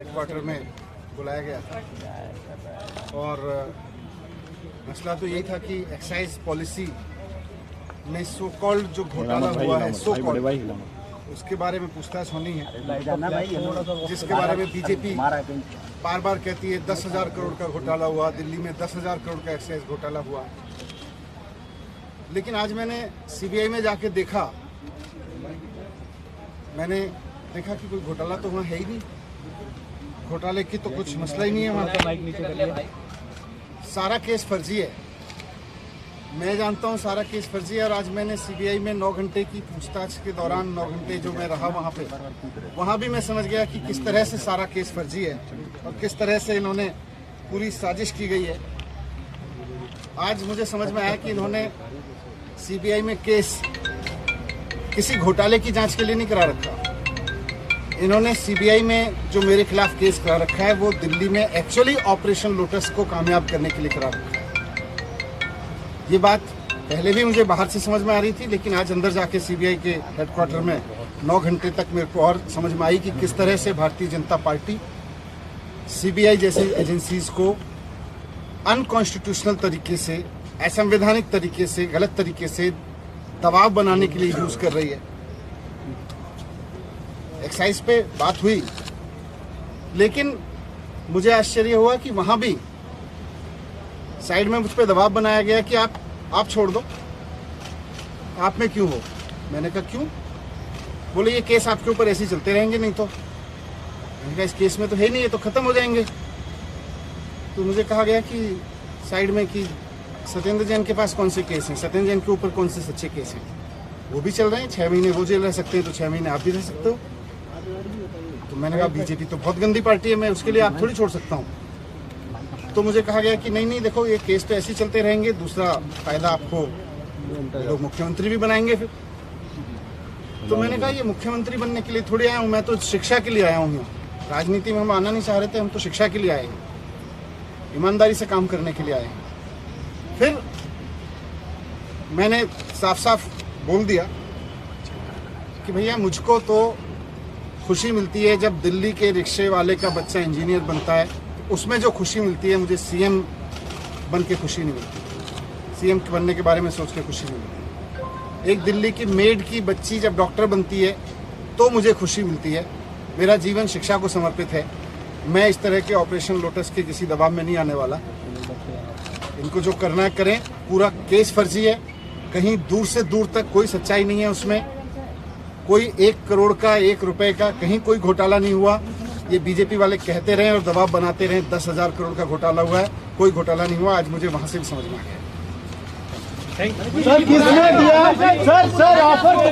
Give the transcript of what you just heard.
Headquarter में बुलाया गया था और मसला तो यही था कि एक्साइज पॉलिसी में सो कॉल्ड जो घोटाला हुआ है सो कॉल्ड उसके बारे में पूछताछ होनी है, जिसके बारे में बीजेपी बार बार कहती है 10,000 करोड़ का घोटाला हुआ, दिल्ली में 10,000 करोड़ का एक्साइज घोटाला हुआ। लेकिन आज मैंने सीबीआई में जाके देखा, मैंने देखा कि कोई घोटाला तो वहाँ है ही नहीं, घोटाले की तो कुछ मसला ही नहीं है वहाँ। सारा केस फर्जी है, मैं जानता हूँ सारा केस फर्जी है। और आज मैंने सीबीआई में 9 घंटे की पूछताछ के दौरान 9 घंटे जो मैं रहा वहाँ पे, वहाँ भी मैं समझ गया कि किस तरह से सारा केस फर्जी है और किस तरह से इन्होंने पूरी साजिश की गई है। आज मुझे समझ में आया कि इन्होंने सीबीआई में केस किसी घोटाले की जांच के लिए नहीं करा रखा। इन्होंने सीबीआई में जो मेरे खिलाफ केस करा रखा है वो दिल्ली में एक्चुअली ऑपरेशन लोटस को कामयाब करने के लिए करा रखा है। ये बात पहले भी मुझे बाहर से समझ में आ रही थी, लेकिन आज अंदर जाके सीबीआई के हेडक्वार्टर में 9 घंटे तक मेरे को और समझ में आई कि किस तरह से भारतीय जनता पार्टी सीबीआई जैसी एजेंसीज को अनकॉन्स्टिट्यूशनल तरीके से, असंवैधानिक तरीके से, गलत तरीके से दबाव बनाने के लिए यूज कर रही है। एक्साइज पे बात हुई, लेकिन मुझे आश्चर्य हुआ कि वहां भी साइड में मुझ पे दबाव बनाया गया कि आप छोड़ दो, आप में क्यों हो। मैंने कहा क्यों? बोले ये केस आपके ऊपर ऐसे ही चलते रहेंगे, नहीं तो। मैंने कहा इस केस में तो है नहीं, ये तो खत्म हो जाएंगे। तो मुझे कहा गया कि साइड में कि सत्येंद्र जैन के पास कौन से केस हैं, सत्येंद्र जैन के ऊपर कौन से सच्चे केस हैं, वो भी चल रहे हैं। 6 महीने वो जेल रह सकते हैं तो 6 महीने आप भी रह सकते हो। तो मैंने कहा बीजेपी तो बहुत गंदी पार्टी है, मैं उसके लिए आप थोड़ी छोड़ सकता हूँ। तो मुझे कहा गया कि नहीं देखो ये केस तो ऐसे ही चलते रहेंगे, दूसरा फायदा आपको लोग मुख्यमंत्री भी बनाएंगे फिर। तो मैंने कहा ये मुख्यमंत्री बनने के लिए थोड़ी आया हूँ, मैं तो शिक्षा के लिए आया हूँ। राजनीति में हम आना नहीं चाह रहे थे, हम तो शिक्षा के लिए आए हैं, ईमानदारी से काम करने के लिए आए हैं। फिर मैंने साफ साफ बोल दिया कि भैया मुझको तो खुशी मिलती है जब दिल्ली के रिक्शे वाले का बच्चा इंजीनियर बनता है, तो उसमें जो खुशी मिलती है, मुझे सीएम बन के खुशी नहीं मिलती, सीएम बनने के बारे में सोच के खुशी नहीं मिलती। एक दिल्ली की मेड की बच्ची जब डॉक्टर बनती है तो मुझे खुशी मिलती है। मेरा जीवन शिक्षा को समर्पित है। मैं इस तरह के ऑपरेशन लोटस के किसी दबाव में नहीं आने वाला। इनको जो करना है करें। पूरा केस फर्जी है, कहीं दूर से दूर तक कोई सच्चाई नहीं है उसमें। कोई 1 करोड़ का, 1 रुपए का कहीं कोई घोटाला नहीं हुआ। ये बीजेपी वाले कहते रहे और दबाव बनाते रहे 10,000 करोड़ का घोटाला हुआ है, कोई घोटाला नहीं हुआ। आज मुझे वहां से भी समझ में आ गया। सर किसने दिया? Sir offer